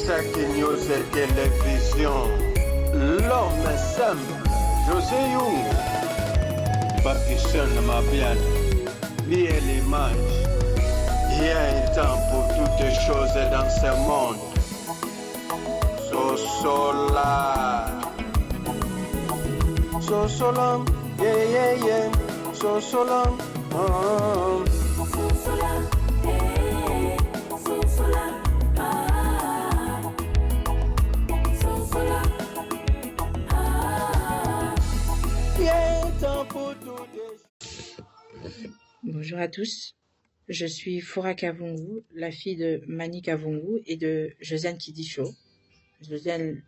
Saki News et Télévision. L'homme simple, José Young. Pakistan Mabian, bien l'image. Il y a un temps pour toutes les choses dans ce monde. Sosola. Sosola, yeah, yeah, yeah. Sosola, Sosola, eh, Sosola, ah, Sosola, ah. Il y a un temps pour toutes les choses. Bonjour à tous, je suis Foura Kavungu, la fille de Mani Kavungu et de Josiane Kidisho. Josiane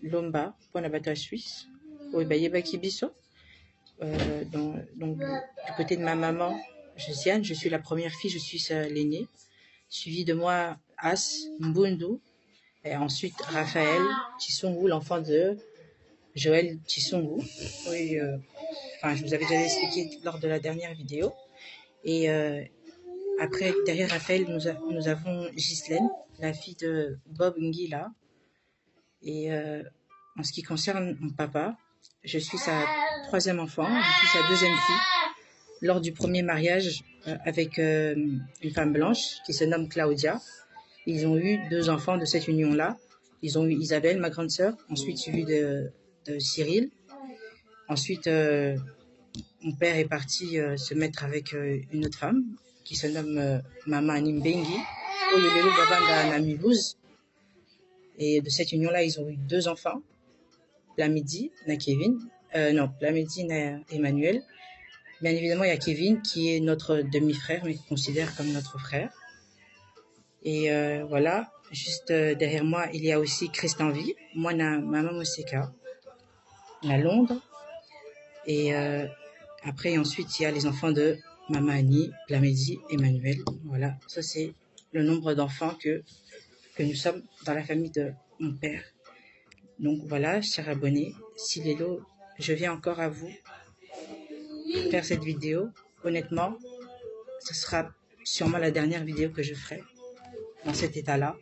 Lomba, Ponabata Suisse, au Bayeba Kibiso. Donc, du côté de ma maman, Josiane, je suis la première fille, je suis l'aînée. Suivi de moi, As Mbundu, et ensuite Raphaël Chisongu, l'enfant de Joël Chisongu. Oui, je vous avais déjà expliqué lors de la dernière vidéo. Et après, derrière Raphaël, nous avons Ghislaine, la fille de Bob Ngila. Et en ce qui concerne mon papa, je suis sa troisième enfant, je suis sa deuxième fille. Lors du premier mariage avec une femme blanche qui se nomme Claudia, ils ont eu 2 enfants de cette union-là. Ils ont eu Isabelle, ma grande sœur, ensuite suivi de Cyril. Ensuite, mon père est parti se mettre avec une autre femme qui se nomme Mama Nimbengi, Oyolelo Babanga Namilouz. Et de cette union-là, ils ont eu 2 enfants, Plamidi na Kevin, Plamidi na Emmanuel. Bien évidemment, il y a Kevin qui est notre demi-frère, mais qu'on considère comme notre frère. Et voilà, juste derrière moi, il y a aussi Christian V, moi na Maman Moseka, à Londres. Et après, ensuite, il y a les enfants de Maman Annie, Plamidi, Emmanuel. Voilà, ça c'est le nombre d'enfants que nous sommes dans la famille de mon père. Donc voilà, chers abonnés, Silélo, je viens encore à vous faire cette vidéo. Honnêtement, ce sera sûrement la dernière vidéo que je ferai dans cet état-là.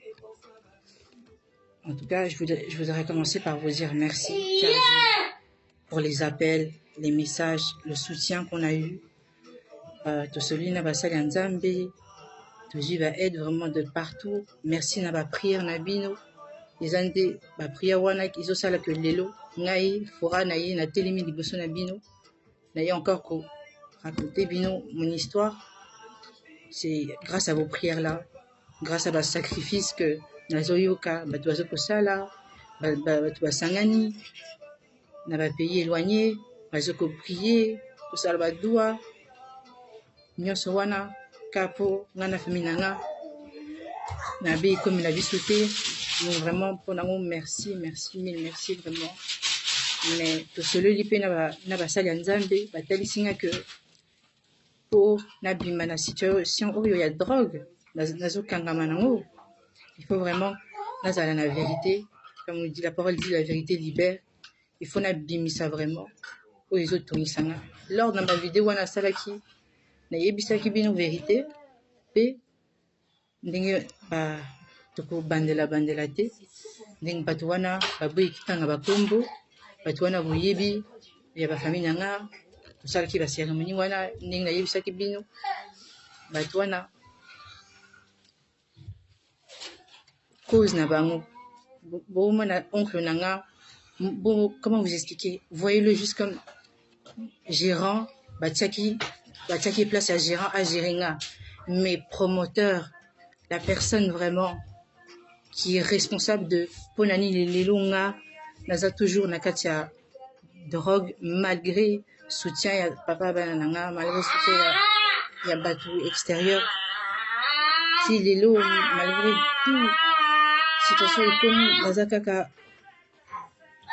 En tout cas, je voudrais commencer par vous dire merci pour les appels, les messages, le soutien qu'on a eu. Tosoli na basali Nzambe, Toji va aide vraiment de partout. Merci na ba prière na bino. Izande ba prière wana kizo sala que lelo ngai fora na ye na telemi liboso na bino. Na ye encore ko raconter bino mon histoire. C'est grâce à vos prières là, grâce à vos sacrifices que nazoyoka ba toazo kosala, ba sangani na ba pays éloignés, bazo ko prier, kosala ba dua. Nyonso wana kapo ngana famille nanga na be comme la vie sauté. Donc vraiment pour nango merci mille merci vraiment. Mais to solo lipe na ba sali Nzambe ba talisinga que pour na bima na situation oyo ya drogue nazo kangama nango. Il faut vraiment nazala na vérité, comme on dit, la parole dit la vérité libère. Il faut na bimisa vraiment oyo ezo tonisanga. Lors de ma vidéo wana salaki na yebisaki bino vérité pe ndenge ba toko bandela te ndenge bato wana baboyi kitanga bakombo bato wana boyebi ya bafamille nanga tosalaki basérémonie wana ndenge nayebisaki bino bato wana cause na bango bomona oncle nanga comment vous expliquer, voyez-le juste comme gérant batiaki place à gérant à géringa, mais promoteur, la personne vraiment qui est responsable de Ponani Lelunga, naza toujours nakatia drogue malgré soutien ya papa bananga, malgré soutien ya bateau extérieur. Si lelo malgré tout situation est comme naza kaka,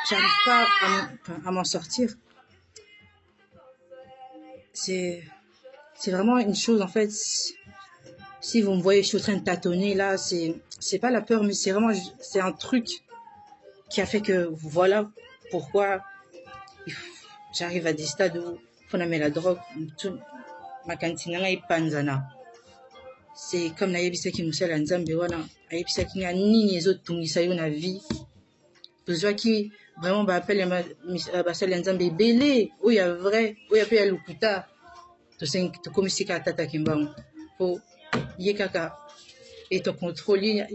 j'arrive pas à m'en sortir. C'est vraiment une chose en fait. Si vous me voyez, je suis en train de tâtonner là, c'est pas la peur, mais c'est vraiment un truc qui a fait que voilà pourquoi j'arrive à des stades où faut mettre la drogue. Ma cantine est panzana. c'est comme nayebisaki mosala nzambe wana ayebisaki nga nini ezotungisa yo na vie tozwaki vraiment baapele basali ya nzambe ebele oyo ya vrai oyo mpe ya lokuta tokomisi kaka tata kimbangu mpo ye kaka etocontrôle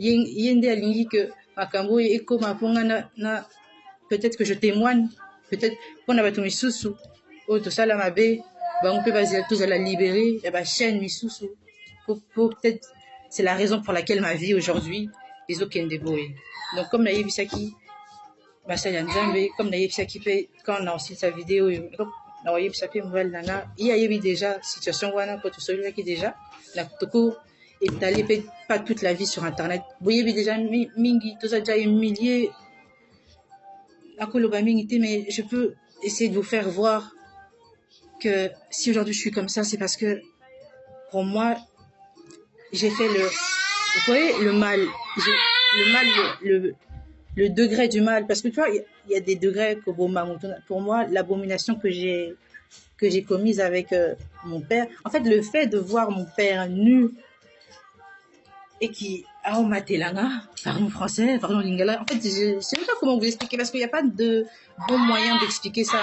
ye nde alingi ke makambo oyo ekoma mpo nga na peut-être que je témoigne peut-être mpo na bato misusu oyo tosala mabe bango mpe tozala libéré ya bachaîne misusu peut-être c'est la raison pour laquelle ma vie aujourd'hui ezokende boye donc comme nayebisaki basali ya nzambe comme nayebisaki mpe quand na osilisa video oyo na oyebisa mpe mobali nanga ye ayebi déjà situation wana mpo tosololaki déjà na toko étaler peut pas toute la vie sur internet boyebi déjà mingi toza déjà humilié nakoloba mingi te mais je peux essayer de vous faire voir que si aujourd'hui je suis comme ça c'est parce que pour moi j'ai fait vous voyez le mal le degré du mal parce que tu vois il y a des degrés que pour moi l'abomination que j'ai commise avec mon père en fait le fait de voir mon père nu et qui a matelanga pardon français pardon lingala en fait je sais pas comment vous expliquer parce qu'il n'y a pas de bon moyen d'expliquer ça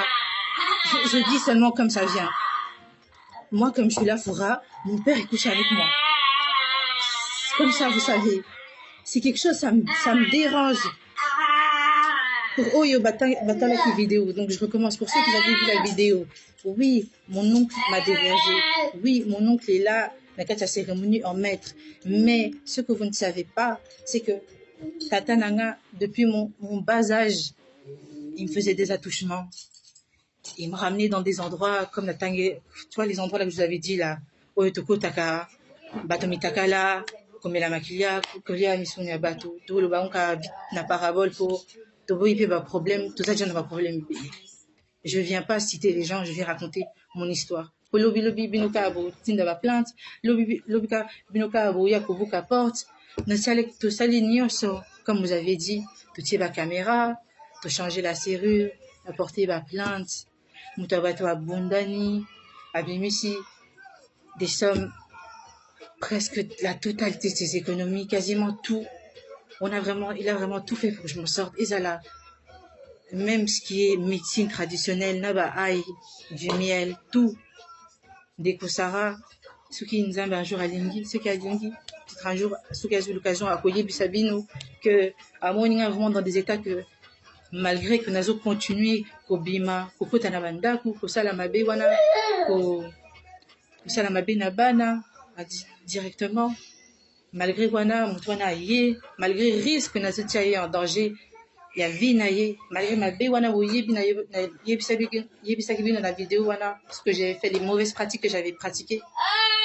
je dis seulement comme ça vient moi comme je suis là Foura mon père est couché avec moi comme ça vous savez c'est quelque chose ça me dérange pour Oyo Batalaki vidéo. Donc je recommence pour ceux qui avaient vu la vidéo. Oui, mon oncle m'a dévergé. Oui, mon oncle est là, dans la cérémonie en maître. Mais ce que vous ne savez pas, c'est que Tata Nanga, depuis mon bas âge, il me faisait des attouchements. Il me ramenait dans des endroits comme la Tangue, tu vois les endroits là que je vous avais dit là. Oyotoko Taka, Batomitaka là, comme la maquilla, Kolia Misunia Bato, tout le banca na parabole pour. Il y a des problèmes, tout ça, j'ai un problème. Je ne viens pas citer les gens, je viens raconter mon histoire. Lobi binoka abo tinda ba plainte, lobi binoka abo yakobuka porte. To sali nyonso, comme vous avez dit, to tie ba caméra, to changer la serrure, apporter ba plainte, mutabato abundani, abimisi des sommes presque la totalité de ses économies, quasiment tout. Il a vraiment tout fait pour que je m'en sorte. Et ça là, même ce qui est médecine traditionnelle, naba aïe, du miel, tout. Des kosara, ceux qui nous aiment un jour à Lingi, ceux qui a Lingi, peut-être un jour, ceux qui ont eu l'occasion à Koye Bissabino, que à moi, on est vraiment dans des états que, malgré que nous avons continué, qu'au Bima, qu'au Kotanabanda, qu'au Salamabe, qu'au Salamabe Nabana, directement. Malgré wana mutwana ye malgré risque na zeti en danger ya vie na ye malgré ma be wana yebi na yebisaki bino na vidéo wana parce que j'ai fait les mauvaises pratiques que j'avais pratiquées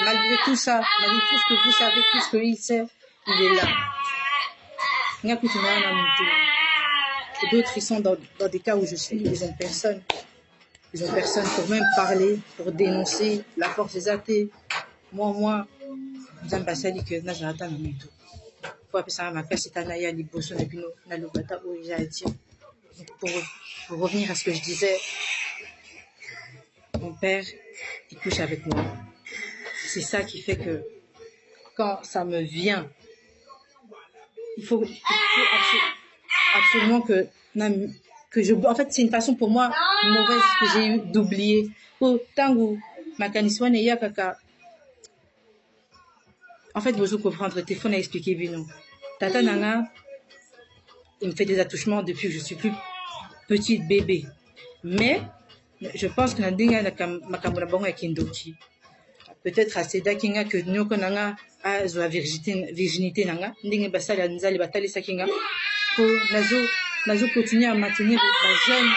malgré tout ça malgré tout ce que vous savez tout ce qu'il sait il est là d'autres ils sont dans des cas où je suis ils ont personne pour même parler pour dénoncer la force des athées moi Nzambe asali que nazalata na mutu po apesa makasi tana ya liboso na bino na lobata oyo j'ai à dire pour revenir à ce que je disais mon père il couche avec moi c'est ça qui fait que quand ça me vient il faut absolument que je en fait c'est une façon pour moi mauvaise que j'ai eu d'oublier oh tangu makaniswa ne yakaka. En fait, vous comprendre, le téléphone a expliqué Bino. Tata Nanga, il me fait des attouchements depuis que je suis plus petite bébé. Mais, je pense que peut-être à Seda Kinga que Nyoko Nanga a la virginité Nanga, Ndinga Basala Nzali Batali Sakinga, pour Nazo continuer à maintenir la jeune,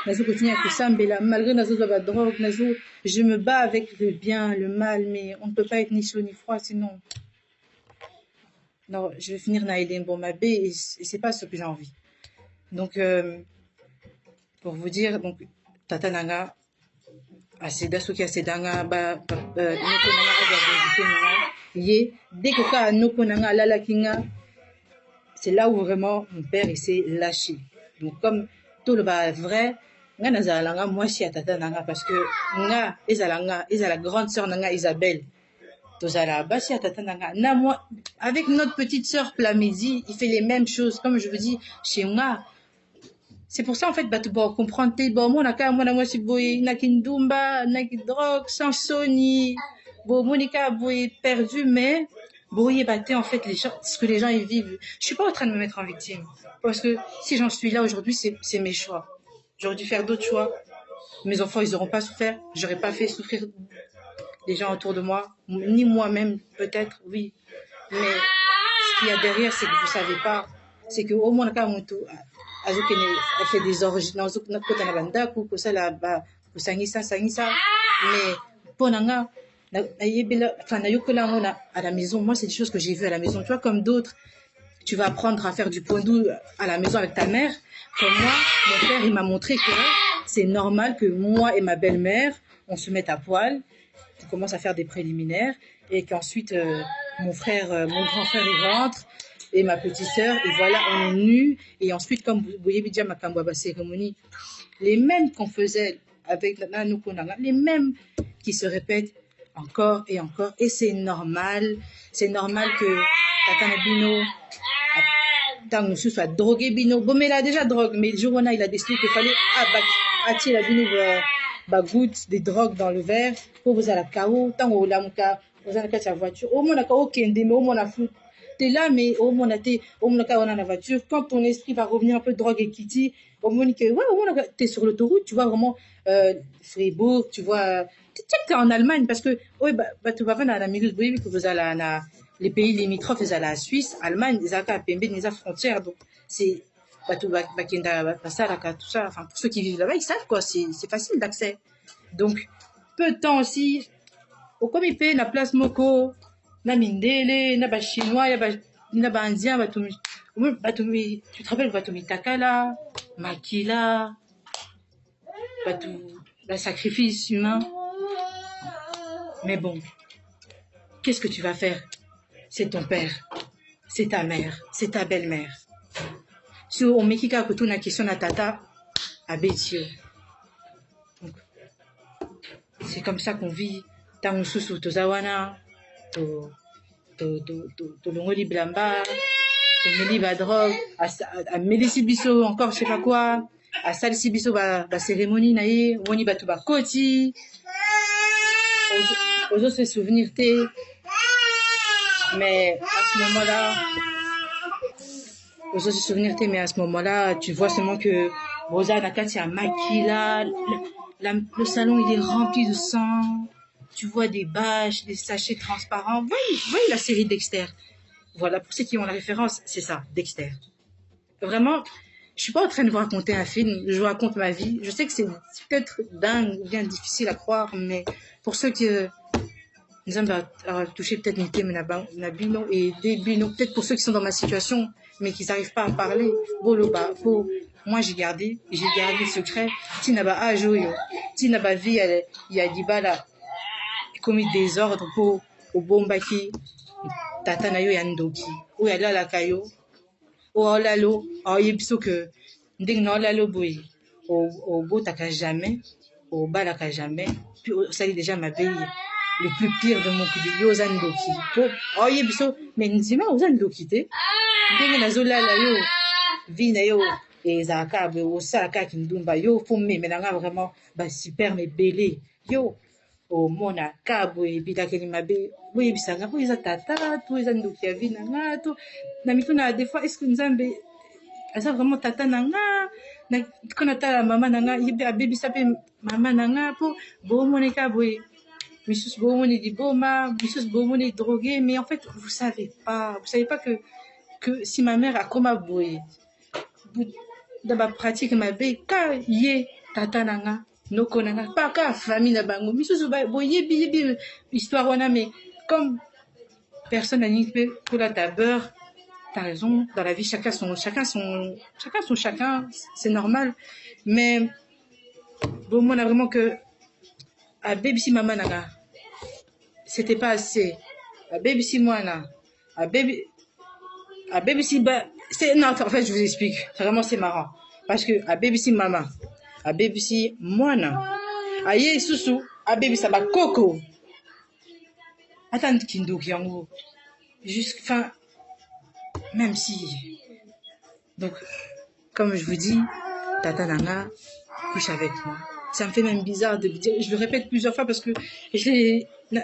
Nazo continuer à Kusambela, malgré Nazo la drogue, Nazo, je me bats avec le bien, le mal, mais on ne peut pas être ni chaud ni froid, sinon. Non, je vais finir Naïden Bomabé et c'est pas ce que j'ai envie. Donc, pour vous dire, donc, Tata Nanga, Aseda Soki Aseda Nanga, Noko Nanga, dès que ka Noko Nanga, Lala Kinga, c'est là où vraiment mon père il s'est lâché. Donc, comme tout le bas vrai, nga nazalanga moi si Tata Nanga parce que nga ezala grande sœur Nanga Isabelle. Tozala, basi tata nanga. Na moi, avec notre petite sœur Plamedi, il fait les mêmes choses. Comme je vous dis, chez moi, c'est pour ça, en fait, bah, tu peux comprendre, bon, moi, si boy, na kindumba, na drogue, sans soni, bon, monica, boy, perdu, mais, boy, bah, en fait, ce que les gens, ils vivent. Je suis pas en train de me mettre en victime. Parce que si j'en suis là aujourd'hui, c'est mes choix. J'aurais dû faire d'autres choix. Mes enfants, ils auront pas souffert. J'aurais pas fait souffrir les gens autour de moi, ni moi-même, peut-être, oui. Mais, ce qu'il y a derrière, c'est que vous savez pas. C'est que, au moins, elle fait des origines dans notre côté na banda pour que ça là bas pour sangisa mais ponanga enfin na yokola ngona à la maison. Moi, c'est des choses que j'ai vues à la maison, tu vois, comme d'autres. Tu vas apprendre à faire du pondou à la maison avec ta mère. Comme moi, mon père, il m'a montré que c'est normal que moi et ma belle-mère, on se mette à poil, on commence à faire des préliminaires, et qu'ensuite mon grand frère, il rentre, et ma petite sœur, et voilà, on est nus. Et ensuite, comme vous voyez, déjà ma Kambwaba cérémonie, les mêmes qu'on faisait avec la Nukonanga, les mêmes qui se répètent encore et encore. Et c'est normal que Tata Nabino, tant que ce soit drogué Bino, bon, mais il a déjà drogue, mais le jour où il a décidé qu'il fallait attirer la Bino, goutte des drogues dans le verre, pour vous à la KO, tant que vous avez la voiture, au moins, ok, mais au moins, la flûte. T'es là, mais au moins, on a la voiture. Quand ton esprit va revenir un peu de drogue et kitty, au moins, t'es sur l'autoroute, tu vois vraiment Fribourg, tu vois. T'es en Allemagne, parce que, tu vas voir dans la milieu que vous allez les pays limitrophes, ils allent à la Suisse, Allemagne, ils allent à Pembe, ils ont frontières. Donc, c'est, tout ça. Enfin, pour ceux qui vivent là-bas, ils savent, quoi. C'est facile d'accès. Donc, peu de temps aussi, au comité, la place Moko, na mindele, na ba chinois, na ba indien, tu te rappelles, Batoumi Takala, Makila, le sacrifice humain. Mais bon, qu'est-ce que tu vas faire? C'est ton père, c'est ta mère, c'est ta belle-mère. Si on met kika koto na question na tata, à Bétio. Donc, c'est comme ça qu'on vit. Tant sous tozawana, to longoli blamba, to meli ba drogue, à melisi biso encore je sais pas quoi, à salisi biso ba cérémonie naïe, woni ba to ba koti, aux autres se souvenir té. Mais à ce moment-là, tu vois seulement que Rosa Nakati a Makila, le salon il est rempli de sang. Tu vois des bâches, des sachets transparents. Voyez la série Dexter. Voilà, pour ceux qui ont la référence, c'est ça, Dexter. Vraiment, je suis pas en train de vous raconter un film, je vous raconte ma vie. Je sais que c'est peut-être dingue ou bien difficile à croire, mais pour ceux qui nous avons touché peut-être une thème Nabino et des Bino, peut-être pour ceux qui sont dans ma situation, mais qui n'arrivent pas à parler. Moi, j'ai gardé le secret. Tinaba ajoyo, Tinaba vie, il y a dit là. Commis désordre pour au bombaki tata na yo ya ndoki o ya la kayo o lalo o yebso que nding na lalo boy au botaka jamais au balaka jamais puis ça est déjà ma veille le plus pire de mon coup de yo zandoki o yebso mais nzima o zandoki te nding na zo la yo vi na yo et zaka o saka kindumba yo faut me menanga vraiment ba super mais belé yo o mona kabo ebila keli mabe boye bisanga po eza tata to eza ndoki ya vie na nga to na mituna des fois est-ce que nzambe eza vraiment tata na nga na kona tala mama na nga yebe abebisa pe mama na nga po bomoneka boye misus bomoni diboma misus bomoni drogué. Mais en fait vous savez pas que si ma mère a comme boye dans ma pratique mabe ka ye tata na nga no konanga pas ka famille na bango misusu boye bi histoire wana. Mais comme personne n'a ni fait pour la tabeur, t'as raison, dans la vie chacun, c'est normal. Mais bon, on a vraiment que à baby si maman naga c'était pas assez, à baby si moi na à baby si ba c'est non, en fait je vous explique vraiment, c'est marrant parce que à baby si maman à baby si moi na aye susu a baby ça ba coco Attends, Kindoki yango. Enfin, même si. Donc, comme je vous dis, Tata Nanga couche avec moi. Ça me fait même bizarre de le dire. Je le répète plusieurs fois parce que je l'ai. Mais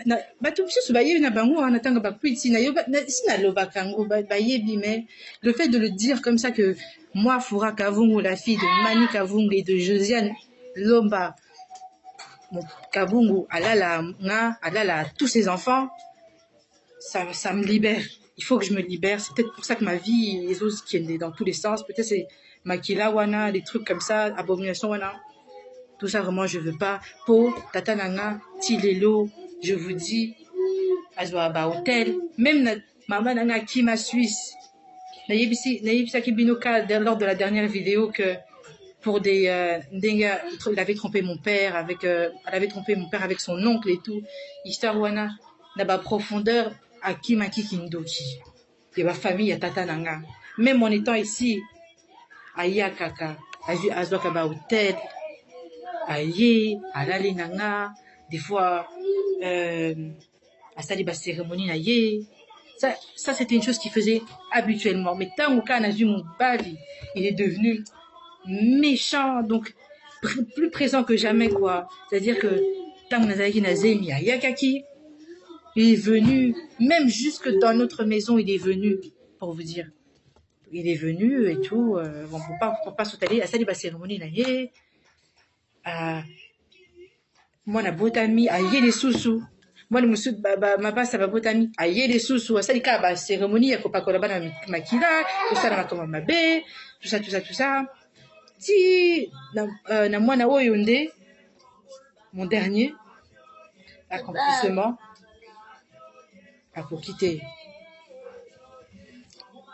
le fait de le dire comme ça que moi, Foura Kavungu, la fille de Mani Kavungu et de Josiane Lomba Kavungu, Alala, tous ses enfants, ça me libère. Il faut que je me libère. C'est peut-être pour ça que ma vie, les autres qui est dans tous les sens, peut-être c'est Makila Wana, des trucs comme ça, Abomination Wana. Tout ça, vraiment, je veux pas. Po, Tata Nanga, Tilelo, je vous dis, Azwaba Hotel, même Maman Nanga Kima Suisse. Naïbisa Kibinoka, lors de la dernière vidéo, que pour il avait trompé mon père elle avait trompé mon père avec son oncle et tout. Histoire Wana, n'a profondeur à Kimaki Kindoki. Et ma famille à Tata Nanga. Même en étant ici, à Yakaka, à Zwakaba Hotel, aye alali nanga des fois à saliba cérémonie naye ça c'était une chose qu'il faisait habituellement, mais tant au cas nazu mon bali il est devenu méchant, donc plus présent que jamais quoi. C'est-à-dire que tant nazaki nazemi à yakaki il est venu même jusque dans notre maison, il est venu pour vous dire, il est venu et tout. Bon, pour pas s'étaler à saliba cérémonie naye. Moi na botami aye les sous moi le monsieur ma passe à botami aye les sous ça dit ka ba cérémonie ya kopa kola bana makila tout ça na koma mabe tout ça ti na moi na oyonde mon dernier accomplissement pour quitter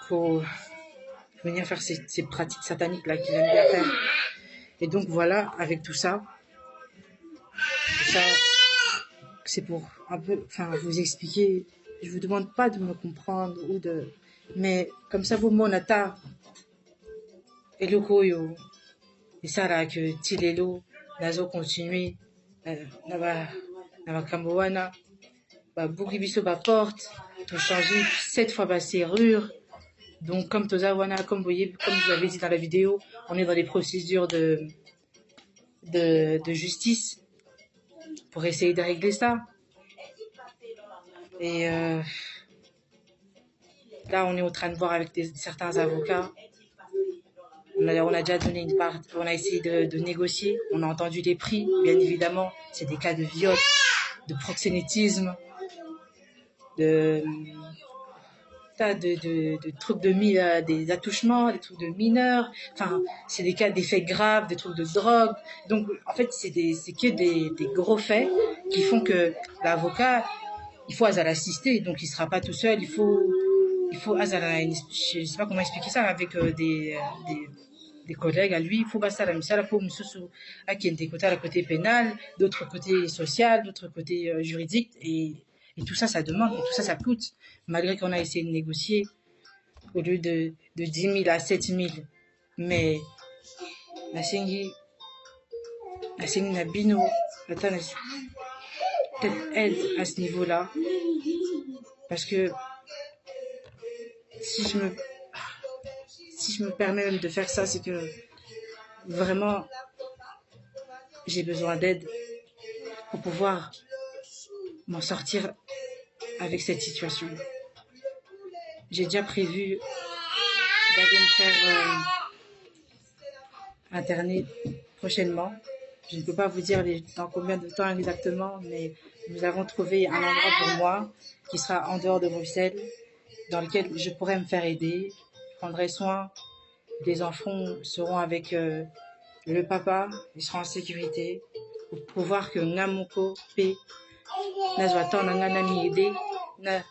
pour venir faire ces pratiques sataniques là qu'il aime bien faire. Et donc voilà, avec tout ça, c'est pour un peu, vous expliquer. Je vous demande pas de me comprendre mais comme ça vous monata et le koyo et ça là que tilelo nazo continuer na kambowana ba buki biso ba porte tout changer 7 fois ba serrure. Donc comme Tozawana, comme vous l'avez dit dans la vidéo, on est dans les procédures de justice pour essayer de régler ça. Et là, on est en train de voir avec certains avocats. On a déjà donné une part, on a essayé de négocier. On a entendu les prix, bien évidemment. C'est des cas de viol, de proxénétisme, de trucs des attouchements, des trucs de mineurs, c'est des cas d'effets graves, des trucs de drogue. Donc en fait c'est que des gros faits qui font que l'avocat, il faut l'assister, donc il sera pas tout seul, il faut je sais pas comment expliquer ça, avec des collègues à lui, il faut passer la misala pour monsieur à qui est côté à la côté pénal, d'autre côté social, d'autre côté juridique, et tout ça demande, et tout ça coûte. Malgré qu'on a essayé de négocier au lieu de 10 000 à 7 000. Mais la sengi Nabino, peut-être aide à ce niveau-là. Parce que si je me permets même de faire ça, c'est que vraiment j'ai besoin d'aide pour pouvoir m'en sortir avec cette situation. J'ai déjà prévu d'aller me faire interner prochainement. Je ne peux pas vous dire dans combien de temps exactement, mais nous avons trouvé un endroit pour moi qui sera en dehors de Bruxelles, dans lequel je pourrai me faire aider. Je prendrai soin. Les enfants seront avec le papa, ils seront en sécurité pour voir que Namoko P Nazwata Nangana mi aider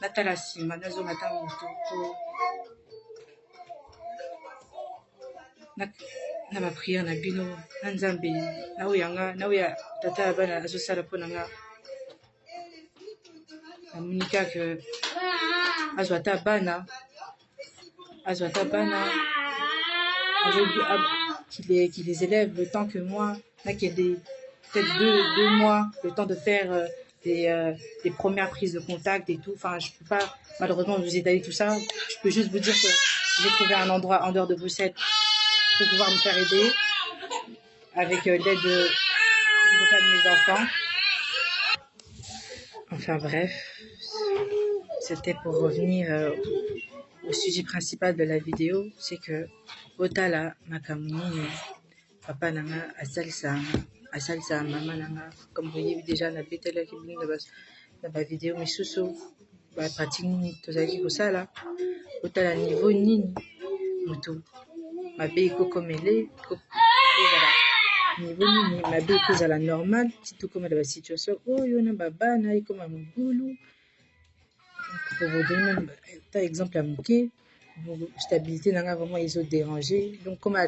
Natala Sima Nazo Mata Moto na ma prière na bino na Nzambe na oyanga na oya tata bana azosala pona nga amunika que azwata bana qui les élève le temps que moi là qu'il y ait peut-être 2 mois, le temps de faire des premières prises de contact et tout. Enfin, je peux pas malheureusement vous étaler tout ça. Je peux juste vous dire que j'ai trouvé un endroit en dehors de Bruxelles pour pouvoir me faire aider avec l'aide du papa de mes enfants. Enfin bref, c'était pour revenir au sujet principal de la vidéo, c'est que otala makamuni papa nanga asalisa mama nanga, comme vous voyez déjà na betela ki na ba vidéo misusu ba pratique nini tozali kosala otala niveau nini mutu mabe ekokomele ezala niveau nini mabe ekozala normal ti tokomela ba situation oyo na babana ekoma mobulu. Pour vous donner même un exemple à moquer, stabilité n'a vraiment ils ont dérangé. Donc comme à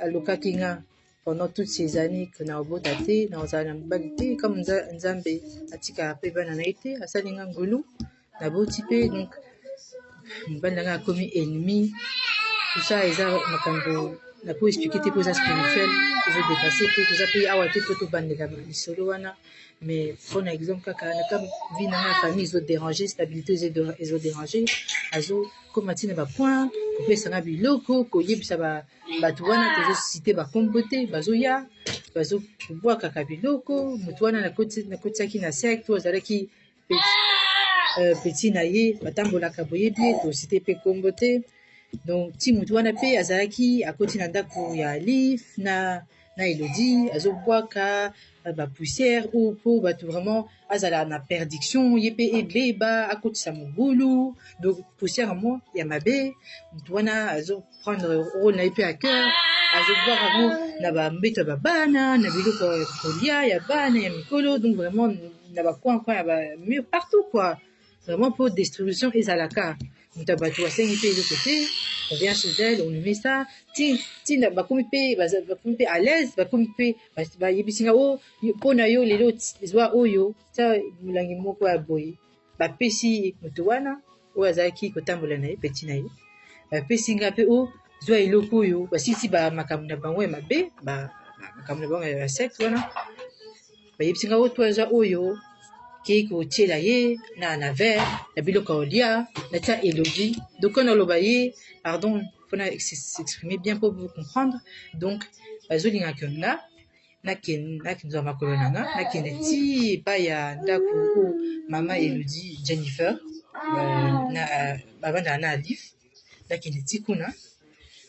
Loka Kinga pendant toutes ces années que n'a beau daté, dans un balité comme Nzambe atika pe banana été à Salinga Ngulu n'a beau typé donc banana a commis ennemi tout ça ils ont makambo n'a pas expliqué tes causes spirituelles ils ont dépassé puis tout ça puis awate photo bandela solo wana. Mais prenons exemple quand vie dans la famille ils ont dérangé stabilité ils ont dérangé azo comme atina ba point peut sanga biloko koyebi ça ba tuwana tozo cité ba kombote bazoya bazo pouvoir kaka biloko mutuana na koti ki na secte azalaki petit naye batambola ka boyebi to cité pe kombote donc ti mutuana pe azalaki à koti na ndako ya Alif na Elodie azobwaka ba poussière ou pour ba tout vraiment azala na perdiction yepe ebeba akotisa mobulu donc poussière moi ya mabe mutwana azo prendre rôle na yepe à cœur azobwaka ngo na ba mbeto ba bana na biloko kolia ya bana ya mikolo donc vraiment na ba coin ya ba mur partout quoi vraiment pour destruction ezalaka mutabatu asengi pe de côté on vient chez elle, on lui met ça. Tina, bakomi pe à l'aise, bakomi pe, ba yebisinga o, pona yo lelo zwa oyo, ça mulangi moko ya boye. Ba pesi mutuwana, o azaki kotambola na ye, petit na ye. Ba pesi nga pe o, zwa eloko yo, ba sisi ba makamuna bango ya mabe, ba makamuna bango ya secte wana. Ba yebisinga o to zwa oyo, keko tiela ye na verre na biloko olia na tia Elodie donc on aloba ye pardon faut s'exprimer bien pour vous comprendre donc bazolinga kenga na kinzo makolo nanga na kineti pa ya ndako mama Elodie Jennifer na babanda na Alif na kineti kuna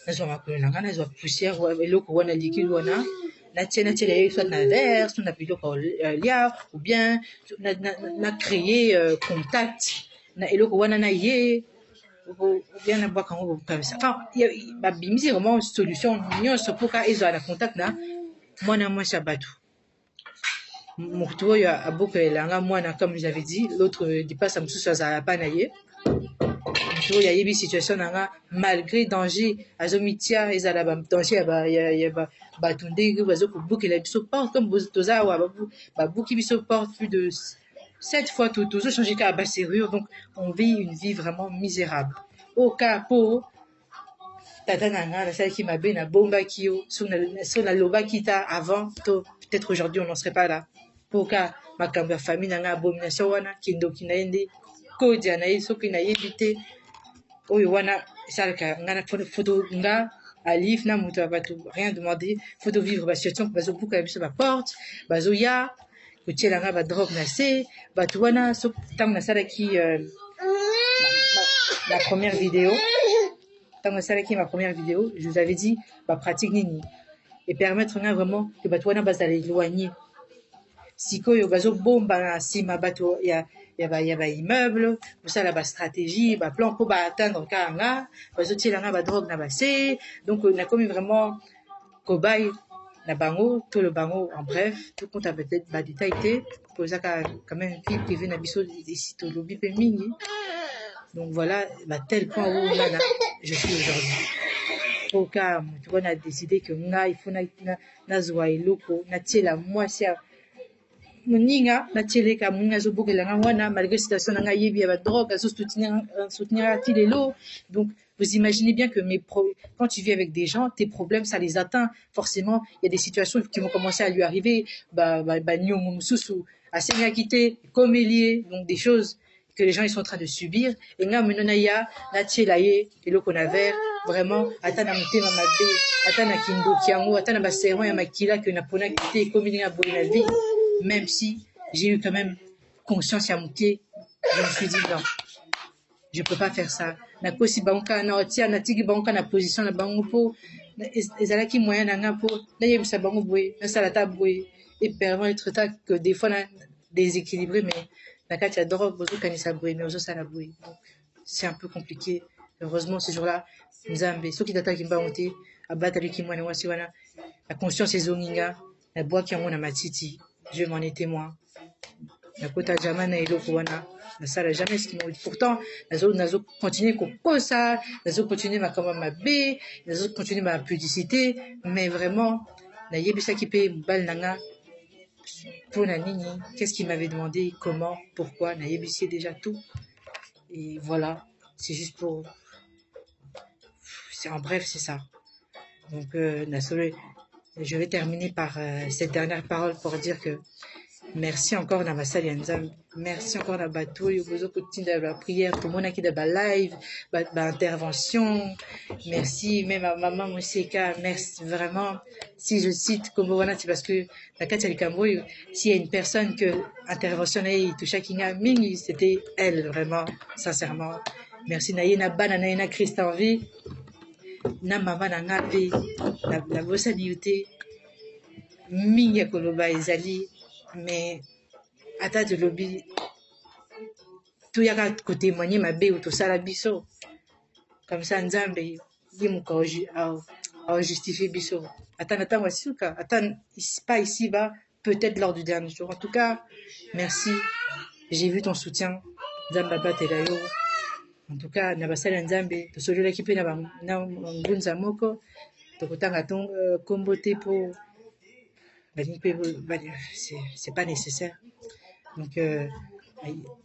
na zo makolo nanga na zo poussière eloko wana liquide wana na tienne soit na verre soit na biloko lia ou bien na créer contact na eloko wana na ye ou bien na bwaka ngo comme ça enfin ba bimisi vraiment solution nyonso pour ka ezo na contact na mwana mwasi ya batu moto oyo abokelanga mwana comme j'avais dit l'autre dépasse mosusu azala pa na ye moto oyo ayebi situation nanga malgré danger azomitia ezala ba danger ya bato ndenge bazokobukela biso porte comme toza awa babuki biso porte plus de 7 fois tozo changer ka ba serrure donc on vit une vie vraiment misérable au cas po tata nanga nasalaki mabe na bombaki yo so na lobaki ta avant to peut-être aujourd'hui on n'en serait pas là pour ka makambo ya famille nanga abomination wana kindoki na yende kodia na ye soki na yebi te oyo wana esalaka nga na photo nga Alif na moto bato rien demander photo vivre ba situation bazobuka biso ba porte bazoya kotiela nga ba drogue na se bato wana so tango nasalaki la première vidéo tango nasalaki ma première vidéo je vous avais dit ba pratique nini et permettre nga vraiment que bato wana bazala éloigner sikoyo bazobomba na nsima bato ya ba immeuble bosala ba stratégie ba plan pour ba atteindre kanga bazotiela nga ba drogue na base donc on a commis vraiment cobaye na bango tout le bango en bref tout compte à peut-être ba détail te posaka quand même vie privée na biso des sites lobby pe mingi donc voilà ba tel point où là je suis aujourd'hui au cas tu vois on a décidé que nga il faut na zwa eloko na tiela mwasi moninga na tieleka moninga zobokela nga wana malgré situation na nga yebi ya ba drogue azo soutenir tilelo donc vous imaginez bien que quand tu vis avec des gens tes problèmes ça les atteint forcément il y a des situations qui vont commencer à lui arriver ba nyongo mususu Asenga quitté, comélier, donc des choses que les gens ils sont en train de subir. Et nga menonaya, na tchelaye, et le qu'on a vert, vraiment, atana mutema mabe, atana kindo kiango, atana baseron ya makila que na pona quitté, comélier à boire la vie, même si j'ai eu quand même conscience à mouté, je me suis dit non, je peux pas faire ça. Na kosi banka na otia na tiki banka na position na bango po ezalaki moyen na nga po na yebisa bango boye na salata boye et permettre ta que des fois na déséquilibré mais na kati ya drogue bozo kanisa boye mais ozo sala boye. Donc c'est un peu compliqué. Heureusement ce jour-là nzambe soki tata kimbango te abatali kimwana wasi wana la conscience ezonginga na bois qui na matiti. Je m'en ai témoin. Na kota jamais na eloko wana ça n'a jamais ce qui m'a dit. Pourtant, nazo continuer comme ça, nazo continuer ma comme ma B, nazo continuer ma publicité, mais vraiment, na yebisa qui paye bal nanga pour na nini, qu'est-ce qu'il m'avait demandé, comment, pourquoi, na yebisi déjà tout. Et voilà, c'est juste pour, c'est en bref, c'est ça. Donc, je vais terminer par cette dernière parole pour dire que merci encore na basali nzambe, merci encore na bato yo bozo kotinda la prière pour mona ki da ba live ba intervention, merci même à maman Moseka, merci vraiment. Si je cite comme voilà c'est parce que la Katia Likambo, s'il y a une personne que intervention na toucha kinga mingi, c'était elle vraiment sincèrement. Merci na yena bana na yena Christ en vie na mama na ngabe na bosa niute mingi koloba ezali. Mais à ta de lobby tout y a que témoigner ma bé ou tout ça la biso comme ça nzambe dit mon corps à justifier biso attends wasuka attends pas ici bas peut-être lors du dernier jour. En tout cas merci, j'ai vu ton soutien nzamba batelayo. En tout cas na basala nzambe to solo l'équipe na ngunza moko to kotanga ton kombote pour c'est pas nécessaire. Donc,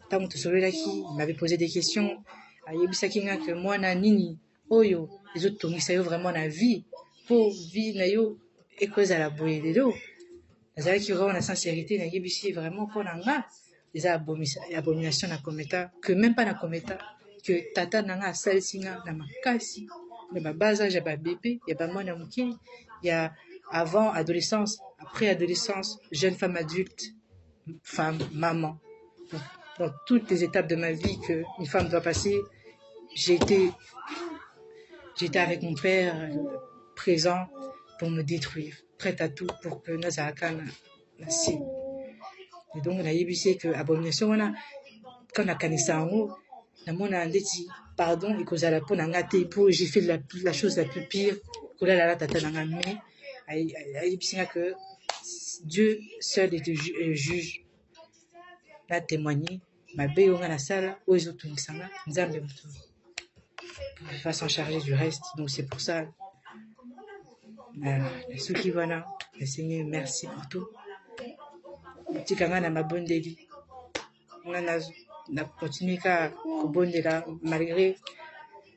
tant que il m'avait posé des questions, que moi, na nini, oyo, les autres tombent, ça y est vraiment la vie, pour vie, na yo, et cause à la boue de l'eau. Les qui auront la sincérité, na yébisi vraiment pour l'anga, les abominations na cometa, que même pas na cometa, que tata nanga salsinga, na makasi, mais ma base, j'ai pas bébé, y a pas moi na mouki, y a avant adolescence, après adolescence, jeune femme adulte, femme, maman. Donc, dans toutes les étapes de ma vie qu'une femme doit passer, j'étais avec mon père présent pour me détruire, prête à tout pour que nous ayons nassi. Et donc, on a yébissé que abomination, quand on a canissé en haut, on a dit pardon et que j'ai fait la chose la plus pire, que la tata n'a mais que Dieu seul est le juge. Là, témoigner, ma bé on a la salle, aux autres nzambe va s'en charger du reste. Donc c'est pour ça, ceux qui vont là, le Seigneur, merci pour tout. Petit kanga ma bonne délit, on a continué à bonne là malgré.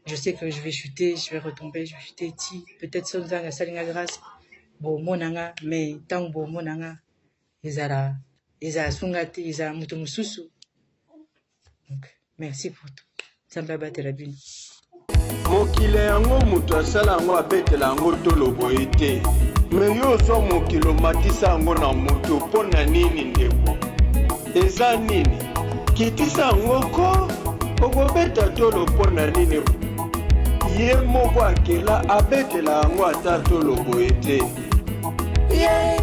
Je sais que je vais chuter, je vais retomber, je vais chuter. Peut-être sans la salle grâce. Bon monanga mais tant bon monanga ezala sungate ezala mutu mususu. Donc merci pour tout. Samba batela bino mokile yango mutu asala yango abetela yango tolo boye te me yo so mokilo matisa yango na mutu mpo na nini ndeko eza nini kitisa yango ko okobeta tolo mpo na nini ye moko akela abetela yango ata tolo boye te. Yeah,